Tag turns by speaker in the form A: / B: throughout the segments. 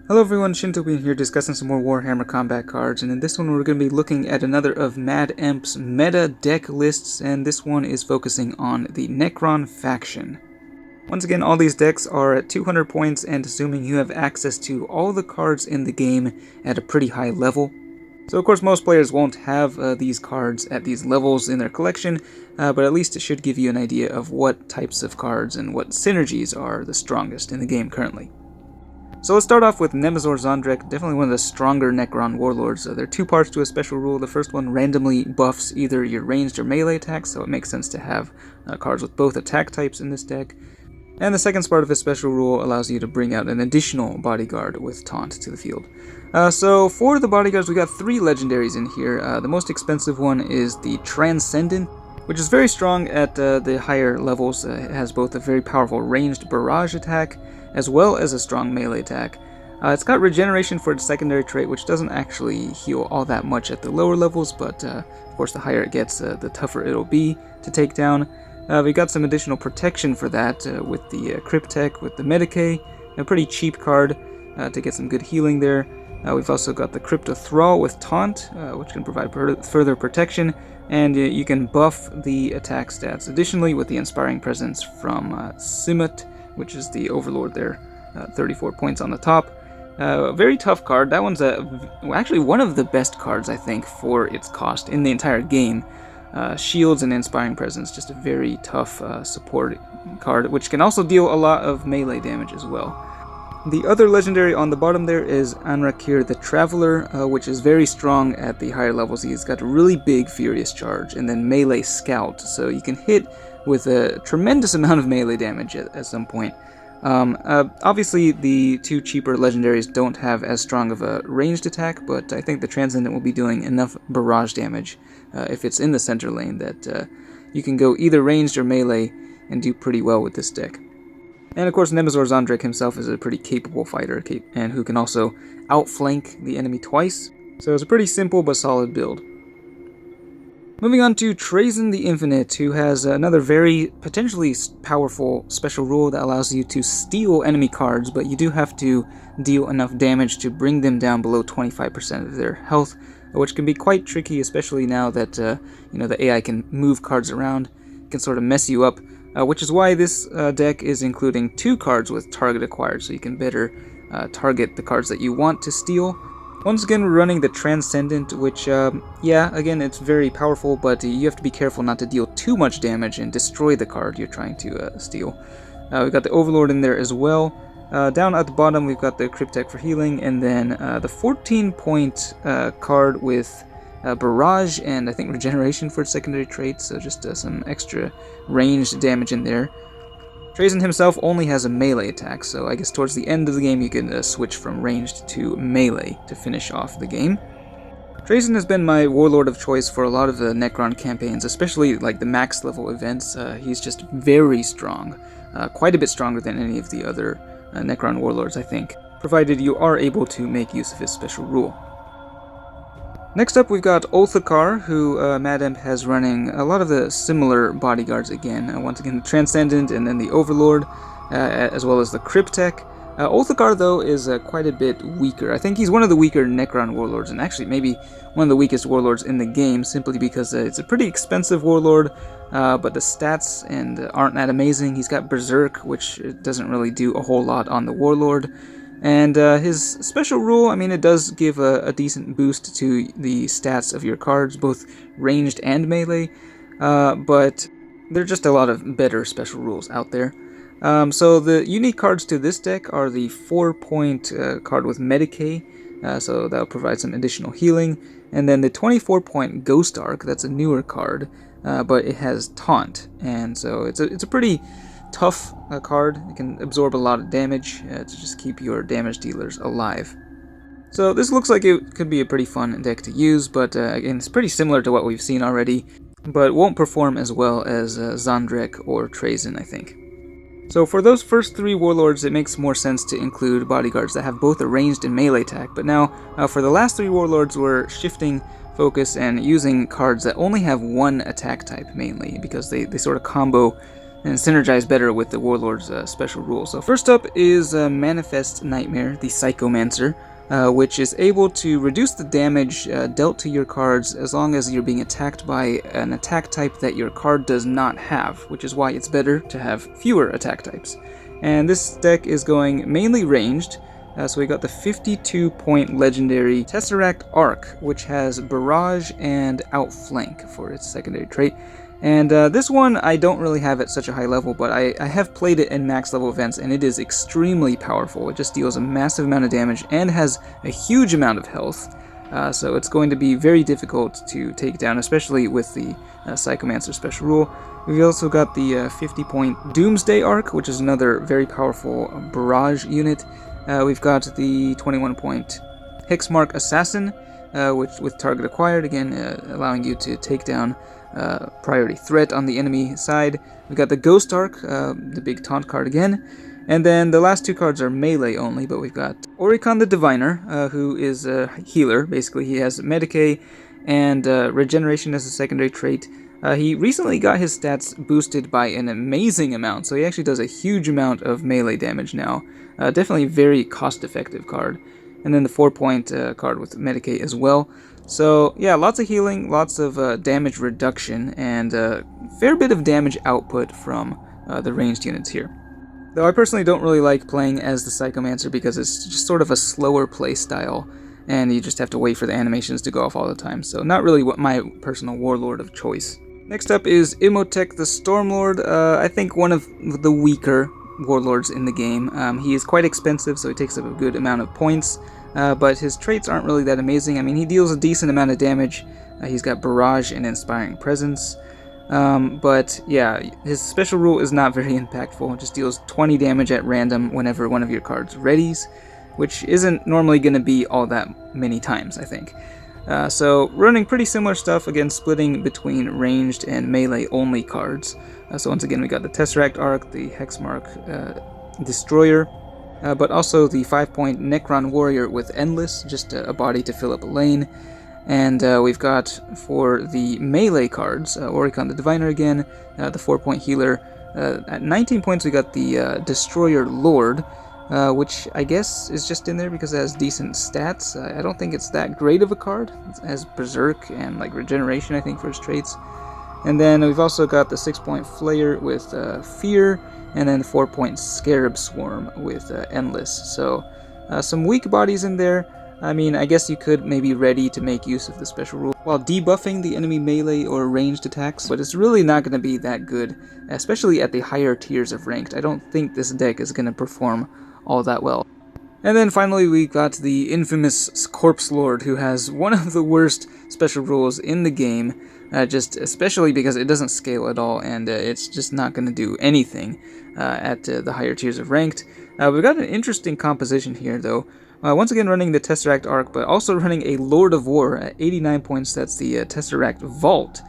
A: Hello everyone, Shintobin here discussing some more Warhammer combat cards, and in this one we're going to be looking at another of Mademp's meta deck lists, and this one is focusing on the Necron faction. Once again, all these decks are at 200 points, and assuming you have access to all the cards in the game at a pretty high level. So of course most players won't have these cards at these levels in their collection, but at least it should give you an idea of what types of cards and what synergies are the strongest in the game currently. So let's start off with Nurzandri, definitely one of the stronger Necron warlords. There are two parts to a special rule. The first one randomly buffs either your ranged or melee attacks, so it makes sense to have cards with both attack types in this deck. And the second part of his special rule allows you to bring out an additional bodyguard with taunt to the field. So for the bodyguards, we got three legendaries in here. The most expensive one is the Transcendent, which is very strong at the higher levels. It has both a very powerful ranged barrage attack as well as a strong melee attack. It's got regeneration for its secondary trait, which doesn't actually heal all that much at the lower levels, but of course the higher it gets, the tougher it'll be to take down. We got some additional protection for that with the Imtech, with the Medicae, a pretty cheap card to get some good healing there. We've also got the Crypto Thrall with Taunt, which can provide further protection, and you can buff the attack stats additionally with the Inspiring Presence from Simut, which is the Overlord there, 34 points on the top. Very tough card. That one's actually one of the best cards, I think, for its cost in the entire game. Shields and Inspiring Presence, just a very tough support card, which can also deal a lot of melee damage as well. The other legendary on the bottom there is Anrakir the Traveler, which is very strong at the higher levels. He's got a really big Furious Charge, and then Melee Scout, so you can hit with a tremendous amount of melee damage at some point. Obviously, the two cheaper legendaries don't have as strong of a ranged attack, but I think the Transcendent will be doing enough barrage damage if it's in the center lane that you can go either ranged or melee and do pretty well with this deck. And of course, Nurzandri himself is a pretty capable fighter, and who can also outflank the enemy twice, so it's a pretty simple but solid build. Moving on to Trason the Infinite, who has another very potentially powerful special rule that allows you to steal enemy cards, but you do have to deal enough damage to bring them down below 25% of their health, which can be quite tricky, especially now that the AI can move cards around. It can sort of mess you up, which is why this deck is including two cards with target acquired, so you can better target the cards that you want to steal. Once again, we're running the Transcendent, which, again, it's very powerful, but you have to be careful not to deal too much damage and destroy the card you're trying to steal. We've got the Overlord in there as well. Down at the bottom, we've got the Cryptech for healing, and then the 14-point card with Barrage and I think Regeneration for its secondary trait, so just some extra ranged damage in there. Trason himself only has a melee attack, so I guess towards the end of the game you can switch from ranged to melee to finish off the game. Trason has been my warlord of choice for a lot of the Necron campaigns, especially like the max level events. He's just very strong, quite a bit stronger than any of the other Necron warlords, I think, provided you are able to make use of his special rule. Next up, we've got Oakar, who Mademp has running a lot of the similar bodyguards again. Once again, the Transcendent and then the Overlord, as well as the Cryptech. Oakar, though, is quite a bit weaker. I think he's one of the weaker Necron warlords, and actually maybe one of the weakest warlords in the game, simply because it's a pretty expensive warlord, but the stats aren't that amazing. He's got Berserk, which doesn't really do a whole lot on the warlord. And his special rule, I mean, it does give a decent boost to the stats of your cards, both ranged and melee, but there are just a lot of better special rules out there. So the unique cards to this deck are the 4-point card with Medicae, so that'll provide some additional healing, and then the 24-point Ghost Arc, that's a newer card, but it has Taunt, and so it's a pretty tough card. It can absorb a lot of damage to just keep your damage dealers alive. So this looks like it could be a pretty fun deck to use, but again, it's pretty similar to what we've seen already, but won't perform as well as Zandrek or Trason, I think. So for those first three warlords, it makes more sense to include bodyguards that have both a ranged and melee attack, but now for the last three warlords, we're shifting focus and using cards that only have one attack type mainly, because they sort of combo and synergize better with the Warlord's special rule. So first up is Manifest Nightmare, the Psychomancer, which is able to reduce the damage dealt to your cards as long as you're being attacked by an attack type that your card does not have, which is why it's better to have fewer attack types. And this deck is going mainly ranged, so we got the 52-point legendary Tesseract Arc, which has Barrage and Outflank for its secondary trait. And this one I don't really have at such a high level, but I have played it in max level events, and it is extremely powerful. It just deals a massive amount of damage and has a huge amount of health, so it's going to be very difficult to take down, especially with the Psychomancer special rule. We've also got the 50-point Doomsday Arc, which is another very powerful barrage unit. We've got the 21-point Hexmark Assassin, which with target acquired, again allowing you to take down priority threat on the enemy side. We've got the Ghost Arc, the big taunt card again. And then the last two cards are melee only, but we've got Oricon the Diviner, who is a healer. Basically, he has Medicae and Regeneration as a secondary trait. He recently got his stats boosted by an amazing amount, so he actually does a huge amount of melee damage now. Definitely a very cost-effective card. And then the 4-point card with Medicae as well. So yeah, lots of healing, lots of damage reduction, and a fair bit of damage output from the ranged units here. Though I personally don't really like playing as the Psychomancer because it's just sort of a slower play style, and you just have to wait for the animations to go off all the time, so not really what my personal warlord of choice. Next up is Imtech the Stormlord, I think one of the weaker warlords in the game. He is quite expensive, so he takes up a good amount of points. But his traits aren't really that amazing. I mean, he deals a decent amount of damage. He's got Barrage and Inspiring Presence. But yeah, his special rule is not very impactful. It just deals 20 damage at random whenever one of your cards readies, which isn't normally going to be all that many times, I think. So running pretty similar stuff, again splitting between ranged and melee only cards. So once again we got the Tesseract Arc, the Hexmark Destroyer, but also the 5-point Necron Warrior with Endless, just a body to fill up a lane. And we've got, for the melee cards, Oricon the Diviner again, the 4-point healer. At 19 points we got the Destroyer Lord, which I guess is just in there because it has decent stats. I don't think it's that great of a card. It has Berserk and like Regeneration, I think, for its traits. And then we've also got the 6-point Flayer with Fear, and then 4-point Scarab Swarm with Endless. So some weak bodies in there. I mean, I guess you could maybe ready to make use of the special rule while debuffing the enemy melee or ranged attacks, but it's really not going to be that good, especially at the higher tiers of ranked. I don't think this deck is going to perform all that well. And then finally we got the infamous Corpse Lord, who has one of the worst special rules in the game, just especially because it doesn't scale at all, and it's just not going to do anything at the higher tiers of ranked. We've got an interesting composition here, though. Once again running the Tesseract Arc, but also running a Lord of War at 89 points. That's the Tesseract Vault,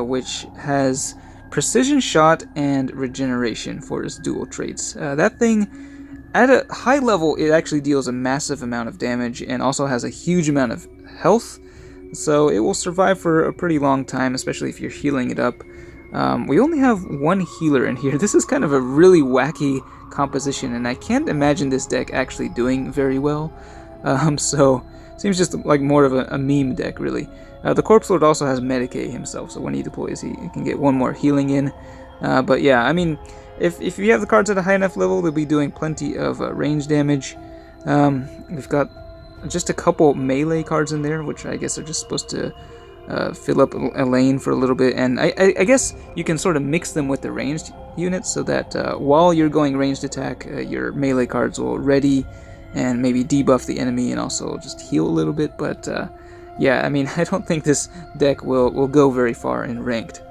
A: which has Precision Shot and Regeneration for its dual traits. That thing, at a high level, it actually deals a massive amount of damage and also has a huge amount of health, so it will survive for a pretty long time, especially if you're healing it up. We only have one healer in here. This is kind of a really wacky composition, and I can't imagine this deck actually doing very well. So seems just like more of a meme deck, really. The Corpse Lord also has Medicae himself, so when he deploys, he can get one more healing in. But yeah, I mean, if you have the cards at a high enough level, they'll be doing plenty of range damage. We've got just a couple melee cards in there, which I guess are just supposed to fill up a lane for a little bit, and I guess you can sort of mix them with the ranged units so that while you're going ranged attack, your melee cards will ready and maybe debuff the enemy and also just heal a little bit. But yeah, I mean, I don't think this deck will go very far in ranked.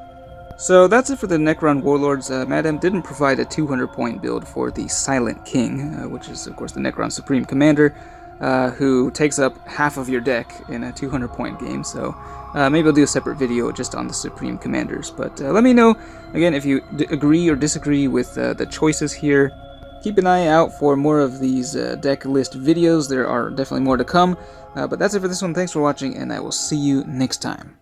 A: So that's it for the Necron Warlords. Mademp didn't provide a 200-point build for the Silent King, which is of course the Necron Supreme Commander, who takes up half of your deck in a 200-point game. So maybe I'll do a separate video just on the Supreme Commanders. But let me know, again, if you agree or disagree with the choices here. Keep an eye out for more of these deck list videos. There are definitely more to come. But that's it for this one. Thanks for watching, and I will see you next time.